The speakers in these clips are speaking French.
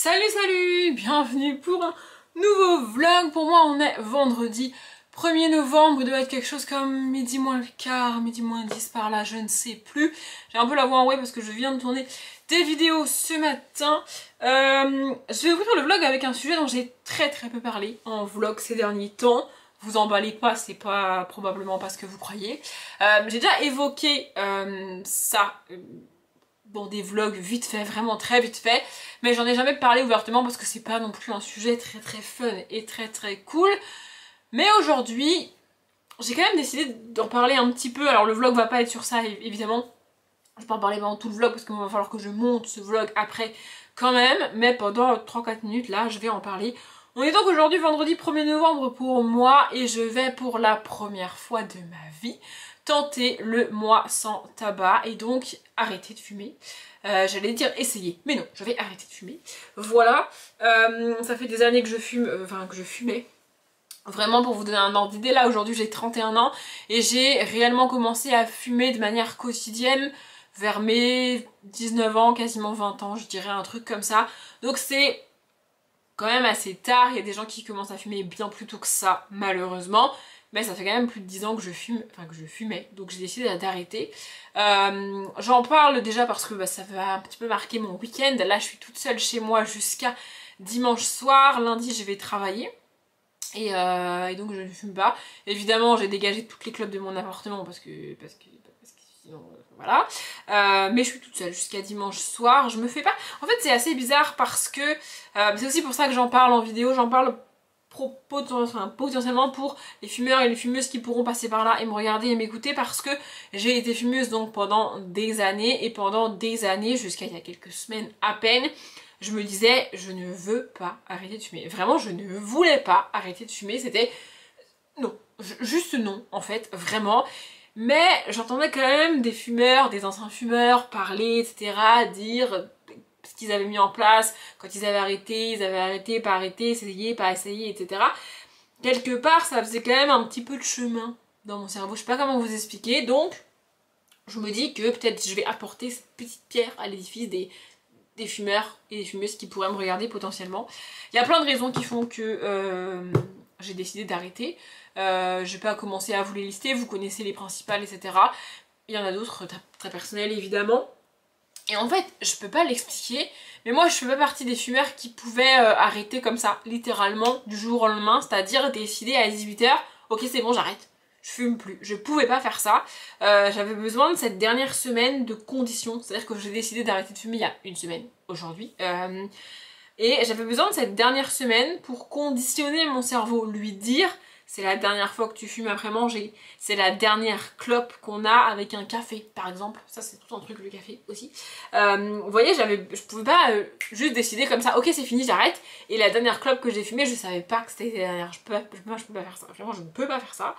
Salut, bienvenue pour un nouveau vlog. Pour moi on est vendredi 1er novembre, il doit être quelque chose comme midi moins le quart, midi moins 10 par là, je ne sais plus. J'ai un peu la voix enrouée parce que je viens de tourner des vidéos ce matin. Je vais ouvrir le vlog avec un sujet dont j'ai très peu parlé en vlog ces derniers temps. Vous emballez pas, c'est pas probablement pas ce que vous croyez. J'ai déjà évoqué ça dans des vlogs vite fait, vraiment très vite fait, mais j'en ai jamais parlé ouvertement parce que c'est pas non plus un sujet très fun et très cool. Mais aujourd'hui, j'ai quand même décidé d'en parler un petit peu. Alors le vlog va pas être sur ça évidemment, je vais pas en parler pendant tout le vlog parce qu'il va falloir que je monte ce vlog après quand même, mais pendant 3-4 minutes là je vais en parler. On est donc aujourd'hui vendredi 1er novembre pour moi et je vais pour la première fois de ma vie tenter le mois sans tabac et donc arrêter de fumer. J'allais dire essayer, mais non, je vais arrêter de fumer. Voilà, ça fait des années que je fume, que je fumais. Vraiment pour vous donner un ordre d'idée, là aujourd'hui j'ai 31 ans et j'ai réellement commencé à fumer de manière quotidienne vers mes 19 ans, quasiment 20 ans, je dirais un truc comme ça. Donc c'est quand même assez tard, il y a des gens qui commencent à fumer bien plus tôt que ça malheureusement. Mais ça fait quand même plus de 10 ans que je fume, que je fumais, donc j'ai décidé d'arrêter. J'en parle déjà parce que ça va un petit peu marquer mon week-end. Là je suis toute seule chez moi jusqu'à dimanche soir, lundi je vais travailler. Et donc je ne fume pas. Évidemment j'ai dégagé toutes les clopes de mon appartement parce que sinon voilà. Mais je suis toute seule jusqu'à dimanche soir. Je me fais pas. En fait c'est assez bizarre parce que c'est aussi pour ça que j'en parle en vidéo. J'en parle potentiellement pour les fumeurs et les fumeuses qui pourront passer par là et me regarder et m'écouter parce que j'ai été fumeuse donc pendant des années et pendant des années jusqu'à il y a quelques semaines à peine. Je me disais, je ne veux pas arrêter de fumer. Vraiment, je ne voulais pas arrêter de fumer. C'était non, juste non, en fait, vraiment. Mais j'entendais quand même des fumeurs, des anciens fumeurs parler, etc., dire ce qu'ils avaient mis en place, quand ils avaient arrêté, pas arrêté, essayé, pas essayé, etc. Quelque part, ça faisait quand même un petit peu de chemin dans mon cerveau. Je sais pas comment vous expliquer, donc je me dis que peut-être je vais apporter cette petite pierre à l'édifice des fumeurs et des fumeuses qui pourraient me regarder potentiellement. Il y a plein de raisons qui font que j'ai décidé d'arrêter. Je vais pas commencer à vous les lister, vous connaissez les principales, etc. Il y en a d'autres très personnelles évidemment. Et en fait, je peux pas l'expliquer, mais moi je fais pas partie des fumeurs qui pouvaient arrêter comme ça, littéralement, du jour au lendemain, c'est-à-dire décider à 18 h, ok c'est bon j'arrête. Je fume plus, je pouvais pas faire ça. J'avais besoin de cette dernière semaine de conditions, c'est-à-dire que j'ai décidé d'arrêter de fumer il y a une semaine aujourd'hui. Et j'avais besoin de cette dernière semaine pour conditionner mon cerveau, lui dire c'est la dernière fois que tu fumes après manger, c'est la dernière clope qu'on a avec un café par exemple, ça c'est tout un truc le café aussi. Vous voyez, je pouvais pas juste décider comme ça, ok c'est fini j'arrête, et la dernière clope que j'ai fumée je savais pas que c'était la dernière, je peux pas faire ça, vraiment je ne peux pas faire ça.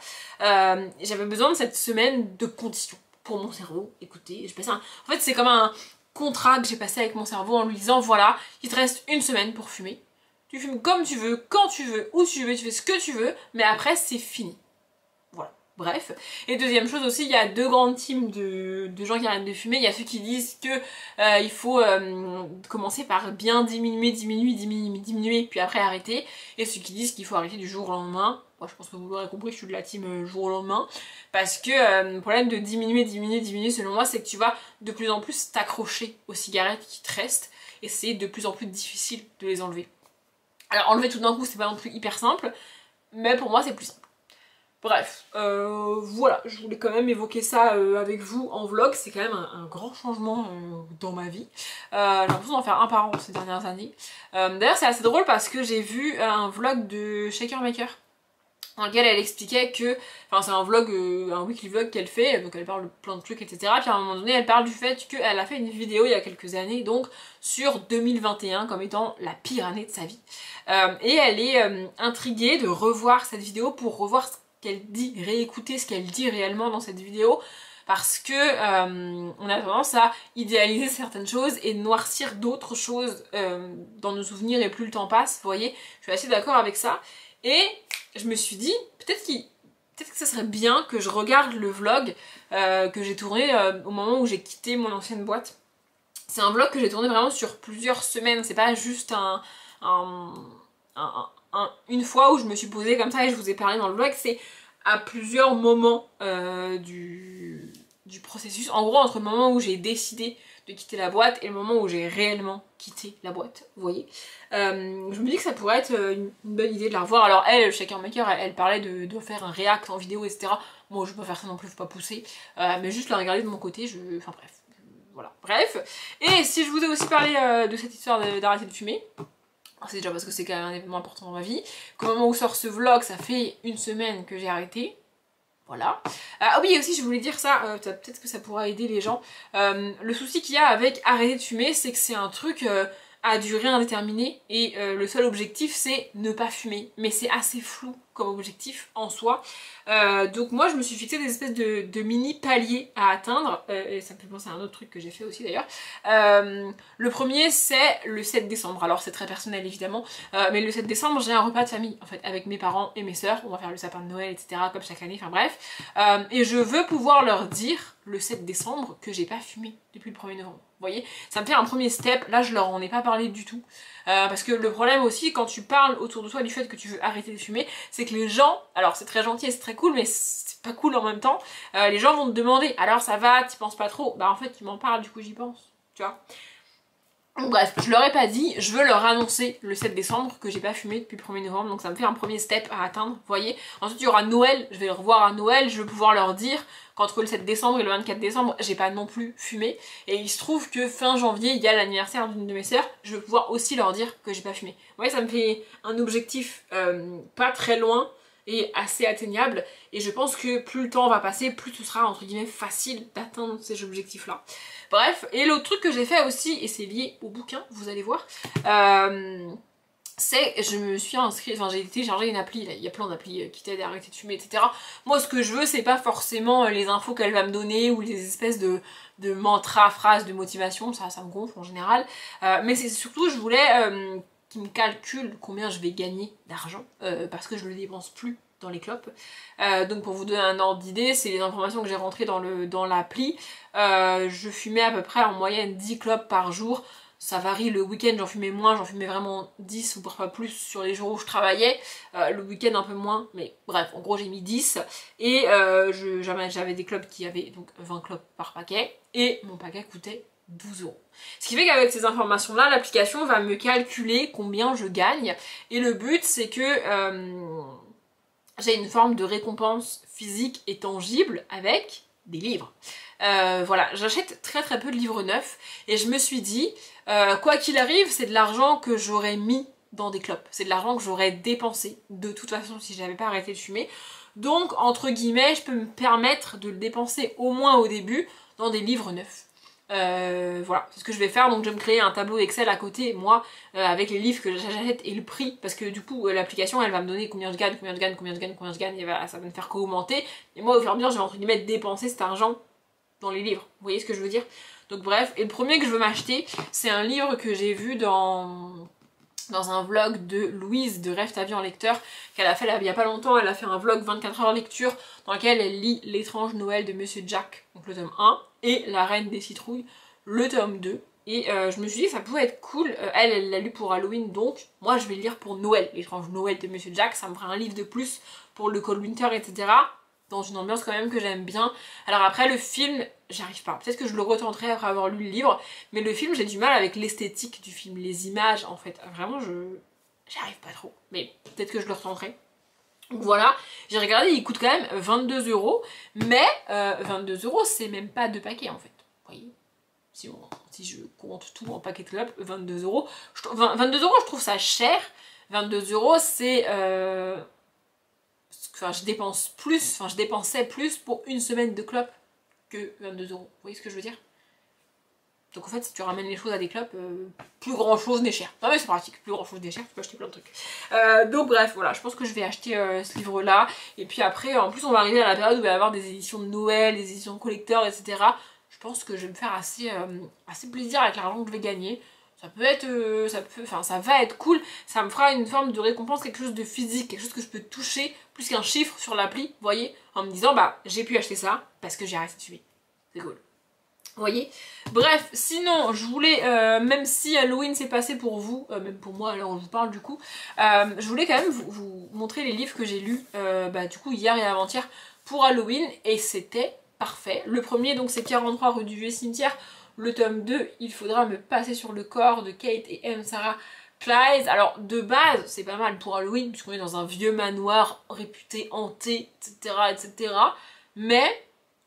J'avais besoin de cette semaine de conditions pour mon cerveau, écoutez, je passais en fait c'est comme un contrat que j'ai passé avec mon cerveau en lui disant voilà, il te reste une semaine pour fumer. Tu fumes comme tu veux, quand tu veux, où tu veux, tu fais ce que tu veux, mais après c'est fini. Voilà, bref. Et deuxième chose aussi, il y a deux grandes teams de gens qui arrêtent de fumer. Il y a ceux qui disent que il faut commencer par bien diminuer, puis après arrêter. Et ceux qui disent qu'il faut arrêter du jour au lendemain. Moi je pense que vous l'aurez compris, je suis de la team jour au lendemain. Parce que le problème de diminuer selon moi, c'est que tu vas de plus en plus t'accrocher aux cigarettes qui te restent. Et c'est de plus en plus difficile de les enlever. Alors enlever tout d'un coup c'est pas non plus hyper simple, mais pour moi c'est plus simple. Bref, voilà, je voulais quand même évoquer ça avec vous en vlog, c'est quand même un grand changement dans ma vie. J'ai l'impression d'en faire un par an ces dernières années. D'ailleurs c'est assez drôle parce que j'ai vu un vlog de Shaker Maker dans lequel elle expliquait que, enfin c'est un vlog, un weekly vlog qu'elle fait, donc elle parle de plein de trucs etc. Puis à un moment donné elle parle du fait qu'elle a fait une vidéo il y a quelques années, donc sur 2021 comme étant la pire année de sa vie. Et elle est intriguée de revoir cette vidéo pour revoir ce qu'elle dit, réécouter ce qu'elle dit réellement dans cette vidéo. Parce que on a tendance à idéaliser certaines choses et noircir d'autres choses dans nos souvenirs et plus le temps passe, vous voyez, je suis assez d'accord avec ça. Et je me suis dit, peut-être que ça serait bien que je regarde le vlog que j'ai tourné au moment où j'ai quitté mon ancienne boîte. C'est un vlog que j'ai tourné vraiment sur plusieurs semaines, c'est pas juste une fois où je me suis posée comme ça et je vous ai parlé dans le vlog, c'est à plusieurs moments du processus. En gros, entre le moment où j'ai décidé de quitter la boîte et le moment où j'ai réellement quitté la boîte, vous voyez. Je me dis que ça pourrait être une bonne idée de la revoir. Alors elle, Shakermaker, elle parlait de faire un react en vidéo, etc. Moi je peux pas faire ça non plus, faut pas pousser. Mais juste la regarder de mon côté, enfin bref. Voilà, bref. Et si je vous ai aussi parlé de cette histoire d'arrêter de fumer, c'est déjà parce que c'est quand même un événement important dans ma vie, qu'au moment où sort ce vlog, ça fait une semaine que j'ai arrêté. Voilà. Ah oui, aussi je voulais dire ça, peut-être que ça pourra aider les gens. Le souci qu'il y a avec arrêter de fumer, c'est que c'est un truc à durée indéterminée et le seul objectif c'est ne pas fumer. Mais c'est assez flou comme objectif en soi. Donc moi je me suis fixé des espèces de mini paliers à atteindre, et ça me fait penser à un autre truc que j'ai fait aussi d'ailleurs. Le premier c'est le 7 décembre, alors c'est très personnel évidemment, mais le 7 décembre j'ai un repas de famille en fait avec mes parents et mes sœurs, on va faire le sapin de Noël etc comme chaque année, enfin bref, et je veux pouvoir leur dire le 7 décembre que j'ai pas fumé depuis le 1er novembre. Vous voyez, ça me fait un premier step, là je leur en ai pas parlé du tout. Parce que le problème aussi quand tu parles autour de toi du fait que tu veux arrêter de fumer, c'est que les gens, alors c'est très gentil et c'est très cool mais c'est pas cool en même temps, les gens vont te demander alors ça va, t'y penses pas trop, bah en fait tu m'en parles du coup j'y pense, tu vois. Bref, je leur ai pas dit, je veux leur annoncer le 7 décembre que j'ai pas fumé depuis le 1er novembre, donc ça me fait un premier step à atteindre, vous voyez. Ensuite il y aura Noël, je vais le revoir à Noël, je vais pouvoir leur dire qu'entre le 7 décembre et le 24 décembre, j'ai pas non plus fumé. Et il se trouve que fin janvier, il y a l'anniversaire d'une de mes sœurs, je vais pouvoir aussi leur dire que j'ai pas fumé. Vous voyez, ça me fait un objectif pas très loin et assez atteignable, et je pense que plus le temps va passer, plus ce sera entre guillemets facile d'atteindre ces objectifs là. Bref, et l'autre truc que j'ai fait aussi, et c'est lié au bouquin, vous allez voir, c'est je me suis inscrite, enfin j'ai téléchargé une appli, là, il y a plein d'applis qui t'aident à arrêter de fumer, etc. Moi ce que je veux c'est pas forcément les infos qu'elle va me donner ou les espèces de mantras, phrases de motivation, ça me gonfle en général, mais c'est surtout je voulais qui me calcule combien je vais gagner d'argent, parce que je le dépense plus dans les clopes. Donc pour vous donner un ordre d'idée, c'est les informations que j'ai rentrées dans l'appli. Je fumais à peu près en moyenne 10 clopes par jour. Ça varie, le week-end j'en fumais moins, j'en fumais vraiment 10 ou parfois plus sur les jours où je travaillais. Le week-end un peu moins, mais bref, en gros j'ai mis 10. Et j'avais des clopes qui avaient donc 20 clopes par paquet. Et mon paquet coûtait 12 €. Ce qui fait qu'avec ces informations là, l'application va me calculer combien je gagne. Et le but c'est que j'ai une forme de récompense physique et tangible avec des livres. Voilà, j'achète très très peu de livres neufs et je me suis dit, quoi qu'il arrive, c'est de l'argent que j'aurais mis dans des clopes. C'est de l'argent que j'aurais dépensé de toute façon si j'avais pas arrêté de fumer. Donc, entre guillemets, je peux me permettre de le dépenser au moins au début dans des livres neufs. Voilà, c'est ce que je vais faire, donc je vais me créer un tableau Excel à côté, moi, avec les livres que j'achète et le prix, parce que du coup, l'application, elle va me donner combien je gagne, combien je gagne, combien je gagne, combien je gagne, et ça va me faire qu'augmenter, et moi, au fur et à mesure, je vais entre guillemets dépenser cet argent dans les livres, vous voyez ce que je veux dire? Donc bref, et le premier que je veux m'acheter, c'est un livre que j'ai vu dans un vlog de Louise de Rêve ta vie en lecteur, qu'elle a fait là, il y a pas longtemps, elle a fait un vlog 24 heures lecture, dans lequel elle lit L'étrange Noël de Monsieur Jack, donc le tome 1, et La Reine des Citrouilles, le tome 2. Et je me suis dit que ça pouvait être cool, elle l'a lu pour Halloween, donc moi je vais le lire pour Noël, L'étrange Noël de Monsieur Jack, ça me fera un livre de plus pour le Cold Winter, etc. Dans une ambiance quand même que j'aime bien. Alors après le film, j'arrive pas, peut-être que je le retenterai après avoir lu le livre, mais le film j'ai du mal avec l'esthétique du film, les images en fait, vraiment j'arrive pas trop, mais peut-être que je le retenterai. Donc voilà, j'ai regardé, il coûte quand même 22 €, mais 22 € c'est même pas 2 paquets en fait, vous voyez. Si je compte tout en paquet de clopes, 22 €. 22 € je trouve ça cher, 22 € c'est... Enfin, je dépensais plus pour une semaine de clopes que 22 €. Vous voyez ce que je veux dire? Donc en fait, si tu ramènes les choses à des clopes, plus grand chose n'est cher. Non mais c'est pratique, plus grand chose n'est cher, tu peux acheter plein de trucs. Donc bref, voilà, je pense que je vais acheter ce livre-là. Et puis après, en plus on va arriver à la période où il va y avoir des éditions de Noël, des éditions collector, etc. Je pense que je vais me faire assez plaisir avec l'argent que je vais gagner. Ça peut être, ça va être cool, ça me fera une forme de récompense, quelque chose de physique, quelque chose que je peux toucher, plus qu'un chiffre sur l'appli, vous voyez, en me disant, bah, j'ai pu acheter ça parce que j'ai arrêté de fumer. C'est cool. voyez. Bref, sinon je voulais, même si Halloween s'est passé pour vous, même pour moi alors on vous parle du coup, je voulais quand même vous montrer les livres que j'ai lus du coup hier et avant-hier pour Halloween et c'était parfait. Le premier donc c'est 43 rue du Vieux Cimetière, le tome 2 Il faudra me passer sur le corps de Kate et M. Sarah Clyde. Alors de base c'est pas mal pour Halloween puisqu'on est dans un vieux manoir réputé hanté etc etc, mais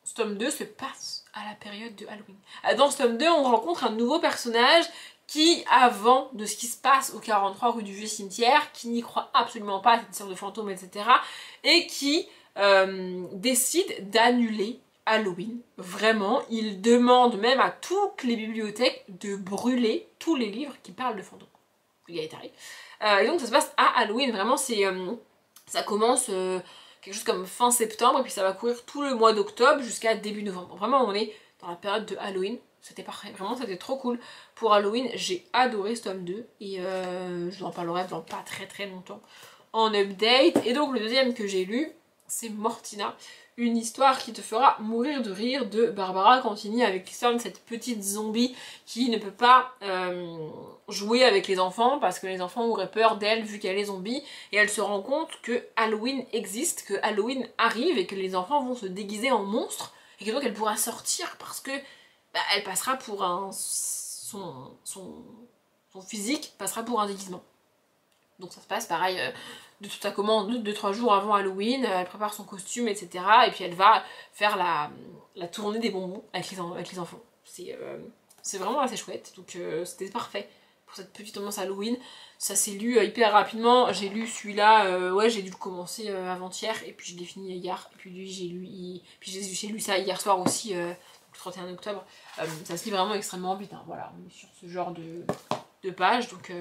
ce tome 2 se passe à la période de Halloween. Dans ce tome 2, on rencontre un nouveau personnage qui, avant de ce qui se passe au 43 rue du Vieux Cimetière, qui n'y croit absolument pas à cette sorte de fantôme, etc. et qui décide d'annuler Halloween. Vraiment, il demande même à toutes les bibliothèques de brûler tous les livres qui parlent de fantômes. Il est taré. Et donc ça se passe à Halloween, vraiment, c'est ça commence... quelque chose comme fin septembre et puis ça va courir tout le mois d'octobre jusqu'à début novembre. Vraiment on est dans la période de Halloween, c'était parfait, vraiment c'était trop cool. Pour Halloween j'ai adoré ce tome 2 et je vous en parlerai dans pas très longtemps en update. Et donc le deuxième que j'ai lu c'est Mortina, une histoire qui te fera mourir de rire de Barbara Cantini, avec l'histoire de cette petite zombie qui ne peut pas jouer avec les enfants parce que les enfants auraient peur d'elle vu qu'elle est zombie, et elle se rend compte que Halloween existe, que Halloween arrive et que les enfants vont se déguiser en monstres et que donc elle pourra sortir parce que elle passera pour un... son physique passera pour un déguisement. Donc ça se passe pareil, de tout à comment 2-3 jours avant Halloween, elle prépare son costume, etc. Et puis elle va faire la tournée des bonbons avec les enfants. C'est vraiment assez chouette, donc c'était parfait pour cette petite ambiance Halloween. Ça s'est lu hyper rapidement, j'ai lu celui-là, ouais j'ai dû le commencer avant-hier, et puis je l'ai fini hier, et puis lui j'ai lu ça hier soir aussi, le 31 octobre. Ça se lit vraiment extrêmement vite, hein. Voilà, on est sur ce genre de page, donc...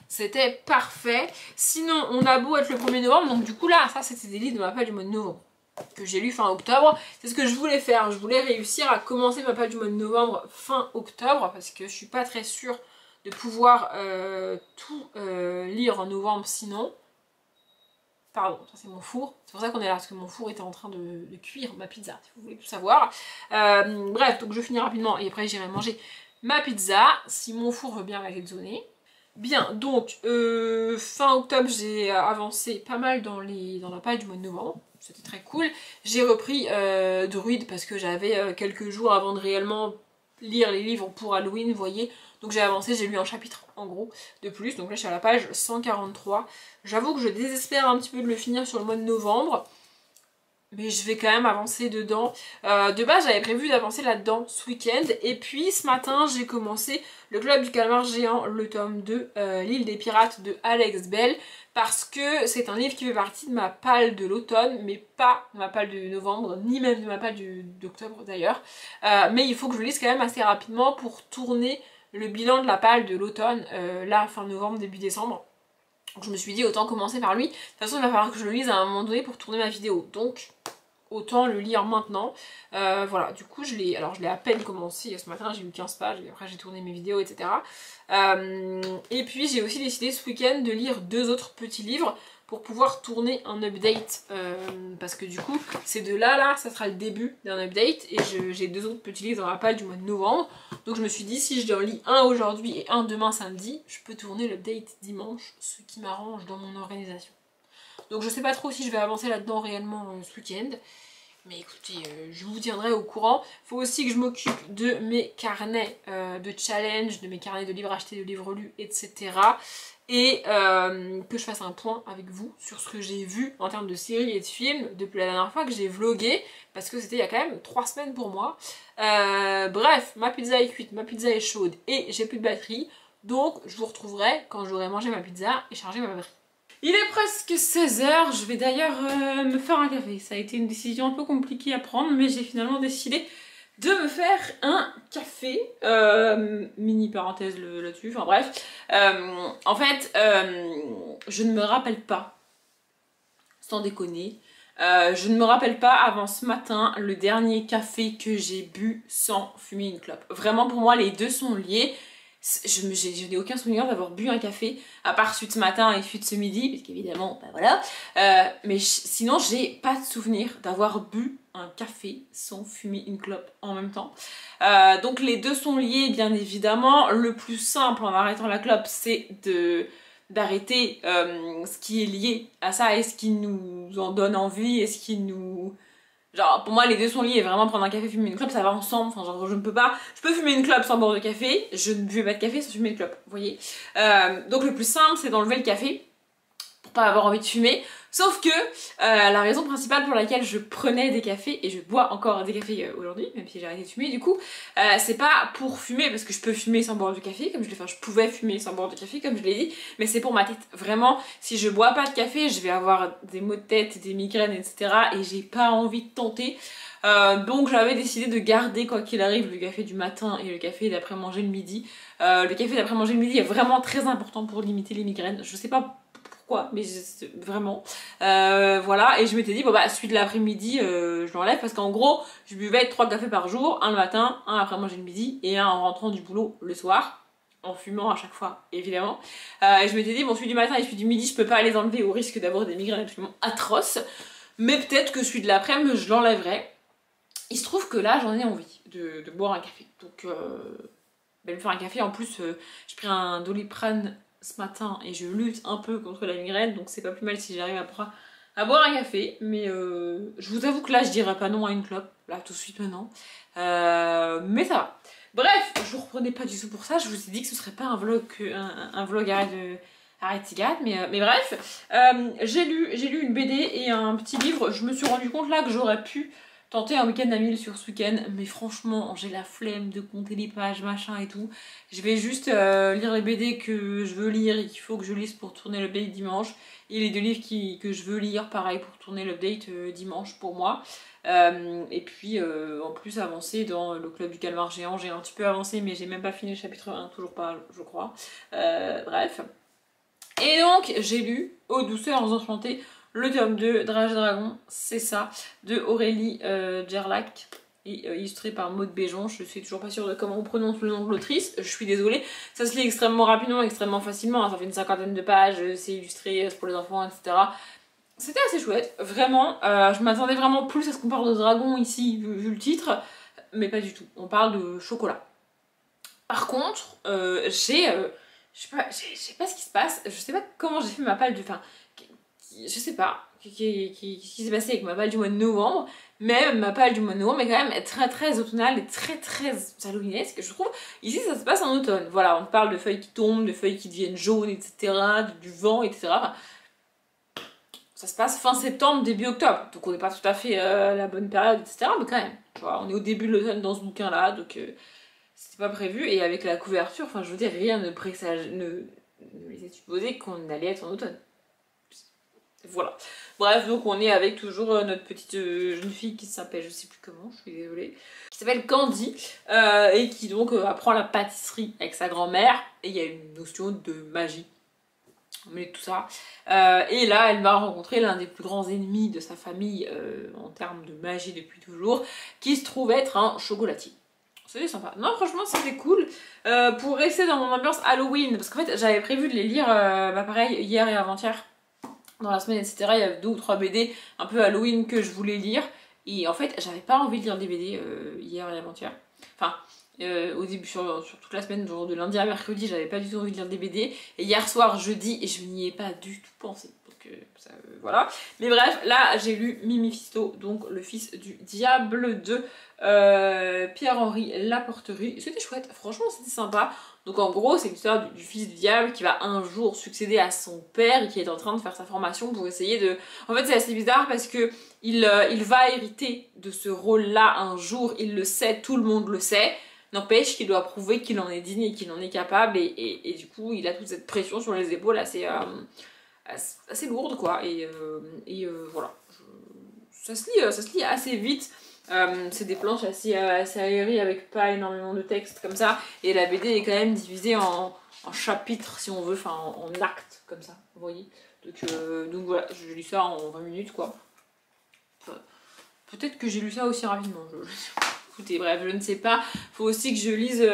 c'était parfait. Sinon, on a beau être le 1er novembre, donc du coup là, ça c'était des livres de ma page du mois de novembre que j'ai lu fin octobre. C'est ce que je voulais faire. Je voulais réussir à commencer ma page du mois de novembre fin octobre parce que je suis pas très sûre de pouvoir tout lire en novembre sinon. Pardon, ça c'est mon four. C'est pour ça qu'on est là, parce que mon four était en train de cuire ma pizza, si vous voulez tout savoir. Bref, donc je finis rapidement et après j'irai manger ma pizza, si mon four veut bien m'arrêter de sonner. Bien, donc fin octobre j'ai avancé pas mal dans la page du mois de novembre, c'était très cool. J'ai repris Druide parce que j'avais quelques jours avant de réellement lire les livres pour Halloween, vous voyez. Donc j'ai avancé, j'ai lu un chapitre en gros de plus, donc là je suis à la page 143. J'avoue que je désespère un petit peu de le finir sur le mois de novembre, mais je vais quand même avancer dedans. De base j'avais prévu d'avancer là-dedans ce week-end, et puis ce matin j'ai commencé le Club du Calmar Géant, le tome 2, L'île des pirates de Alex Bell, parce que c'est un livre qui fait partie de ma palle de l'automne, mais pas de ma palle de novembre, ni même de ma palle d'octobre d'ailleurs. Mais il faut que je le lise quand même assez rapidement pour tourner le bilan de la palle de l'automne, là fin novembre, début décembre. Donc je me suis dit autant commencer par lui. De toute façon il va falloir que je le lise à un moment donné pour tourner ma vidéo. Donc autant le lire maintenant. Voilà, du coup je l'ai à peine commencé ce matin, j'ai eu 15 pages et après j'ai tourné mes vidéos, etc. Et puis j'ai aussi décidé ce week-end de lire 2 autres petits livres pour pouvoir tourner un update, parce que du coup c'est de là, ça sera le début d'un update, et j'ai 2 autres petits livres dans la palle du mois de novembre, donc je me suis dit si je en lis un aujourd'hui et un demain samedi, je peux tourner l'update dimanche, ce qui m'arrange dans mon organisation. Donc je sais pas trop si je vais avancer là-dedans réellement ce week-end, mais écoutez, je vous tiendrai au courant. Faut aussi que je m'occupe de mes carnets de challenge, de mes carnets de livres achetés, de livres lus, etc. Et que je fasse un point avec vous sur ce que j'ai vu en termes de séries et de films depuis la dernière fois que j'ai vlogué, parce que c'était il y a quand même 3 semaines pour moi. Bref, ma pizza est cuite, ma pizza est chaude et j'ai plus de batterie, donc je vous retrouverai quand j'aurai mangé ma pizza et chargé ma batterie. Il est presque 16 h, je vais d'ailleurs me faire un café. Ça a été une décision un peu compliquée à prendre, mais j'ai finalement décidé de me faire un café. Mini parenthèse là-dessus, enfin bref. En fait, je ne me rappelle pas, sans déconner, je ne me rappelle pas avant ce matin le dernier café que j'ai bu sans fumer une clope. Vraiment pour moi les deux sont liés. Je n'ai aucun souvenir d'avoir bu un café, à part celui de ce matin et celui de ce midi, parce qu'évidemment, bah voilà. Mais sinon, j'ai pas de souvenir d'avoir bu un café sans fumer une clope en même temps. Donc les deux sont liés, bien évidemment. Le plus simple en arrêtant la clope, c'est d'arrêter ce qui est lié à ça et ce qui nous en donne envie et ce qui nous... Genre, pour moi, les deux sont liés. Vraiment, prendre un café, fumer une clope, ça va ensemble. Enfin, genre, je ne peux pas... Je peux fumer une clope sans boire de café. Je ne buvais pas de café sans fumer une clope, vous voyez. Donc, le plus simple, c'est d'enlever le café pour pas avoir envie de fumer. Sauf que la raison principale pour laquelle je prenais des cafés, et je bois encore des cafés aujourd'hui, même si j'ai arrêté de fumer du coup, c'est pas pour fumer, parce que je peux fumer sans boire du café, comme je l'ai fait, je pouvais fumer sans boire de café, comme je l'ai dit, mais c'est pour ma tête. Vraiment, si je bois pas de café, je vais avoir des maux de tête, des migraines, etc. et j'ai pas envie de tenter. Donc j'avais décidé de garder quoi qu'il arrive le café du matin et le café d'après-manger le midi. Le café d'après-manger le midi est vraiment très important pour limiter les migraines. Je sais pas pourquoi, mais vraiment. Voilà, et je m'étais dit, bon bah celui de l'après-midi, je l'enlève parce qu'en gros, je buvais 3 cafés par jour, un le matin, un après-manger le midi et un en rentrant du boulot le soir. En fumant à chaque fois, évidemment. Et je m'étais dit, bon celui du matin et celui du midi, je peux pas les enlever au risque d'avoir des migraines absolument atroces. Mais peut-être que celui de l'après-midi, je l'enlèverai. Il se trouve que là, j'en ai envie de boire un café. Donc, me faire un café. En plus, j'ai pris un Doliprane ce matin et je lutte un peu contre la migraine. Donc, c'est pas plus mal si j'arrive à boire un café. Mais je vous avoue que là, je dirais pas non à une clope. Là, tout de suite maintenant. Mais ça va. Bref, je vous reprenais pas du tout pour ça. Je vous ai dit que ce serait pas un vlog arrête cigarette, mais bref. J'ai lu une BD et un petit livre. Je me suis rendu compte là que j'aurais pu tenter un week-end à 1000 sur ce week-end, mais franchement, j'ai la flemme de compter les pages, machin et tout. Je vais juste lire les BD que je veux lire et qu'il faut que je lise pour tourner l'update dimanche. Et les deux livres que je veux lire, pareil, pour tourner l'update dimanche pour moi. Et puis, en plus, avancer dans le club du calmar géant. J'ai un petit peu avancé, mais j'ai même pas fini le chapitre 1, toujours pas, je crois. Bref. Et donc, j'ai lu Aux douceurs enchantées, le tome 2, Drage et Dragon, c'est ça, de Aurélie Gerlach, et illustré par Maud Béjon. Je suis toujours pas sûre de comment on prononce le nom de l'autrice, je suis désolée. Ça se lit extrêmement rapidement, extrêmement facilement, hein. Ça fait une 50aine de pages, c'est illustré, c'est pour les enfants, etc. C'était assez chouette, vraiment. Je m'attendais vraiment plus à ce qu'on parle de dragon ici, vu le titre, mais pas du tout. On parle de chocolat. Par contre, je sais pas ce qui se passe, je sais pas comment j'ai fait ma palle du... Enfin, je sais pas ce qui s'est passé avec ma palle du mois de novembre, mais ma palle du mois de novembre est quand même très très automnale et très très halloweenesque, je trouve. Ici, ça se passe en automne. Voilà, on parle de feuilles qui tombent, de feuilles qui deviennent jaunes, etc., du vent, etc. Enfin, ça se passe fin septembre, début octobre, donc on n'est pas tout à fait la bonne période, etc., mais quand même, tu vois, on est au début de l'automne dans ce bouquin-là, donc... c'était pas prévu, et avec la couverture, enfin je veux dire, rien ne présage, ne laissait supposer qu'on allait être en automne. Voilà. Bref, donc on est avec toujours notre petite jeune fille qui s'appelle, je sais plus comment, je suis désolée, qui s'appelle Candy, et qui donc apprend la pâtisserie avec sa grand-mère, et il y a une notion de magie. Mais tout ça. Et là, elle va rencontrer l'un des plus grands ennemis de sa famille en termes de magie depuis toujours, qui se trouve être un chocolatier. C'était sympa. Non, franchement, c'était cool. Pour rester dans mon ambiance Halloween, parce qu'en fait, j'avais prévu de les lire, pareil, hier et avant-hier, dans la semaine, etc. Il y avait 2 ou 3 BD un peu Halloween que je voulais lire. Et en fait, j'avais pas envie de lire des BD hier et avant-hier. Enfin, au début, sur toute la semaine, genre de lundi à mercredi, j'avais pas du tout envie de lire des BD. Et hier soir, jeudi, et je n'y ai pas du tout pensé. Donc, voilà. Mais bref, là, j'ai lu Mimifisto, donc le fils du diable de Pierre-Henri Laporterie. C'était chouette, franchement, c'était sympa. Donc en gros, c'est l'histoire du fils du diable qui va un jour succéder à son père et qui est en train de faire sa formation pour essayer de... En fait, c'est assez bizarre parce que il va hériter de ce rôle-là un jour, il le sait, tout le monde le sait. N'empêche qu'il doit prouver qu'il en est digne et qu'il en est capable, et du coup, il a toute cette pression sur les épaules assez lourde, quoi. Et voilà. Ça se lit assez vite. C'est des planches assez aérées avec pas énormément de texte comme ça, et la BD est quand même divisée en chapitres si on veut, enfin en actes comme ça, vous voyez. Donc voilà, je lis ça en 20 minutes quoi. Peut-être que j'ai lu ça aussi rapidement. Écoutez, bref, je ne sais pas. Faut aussi que je lise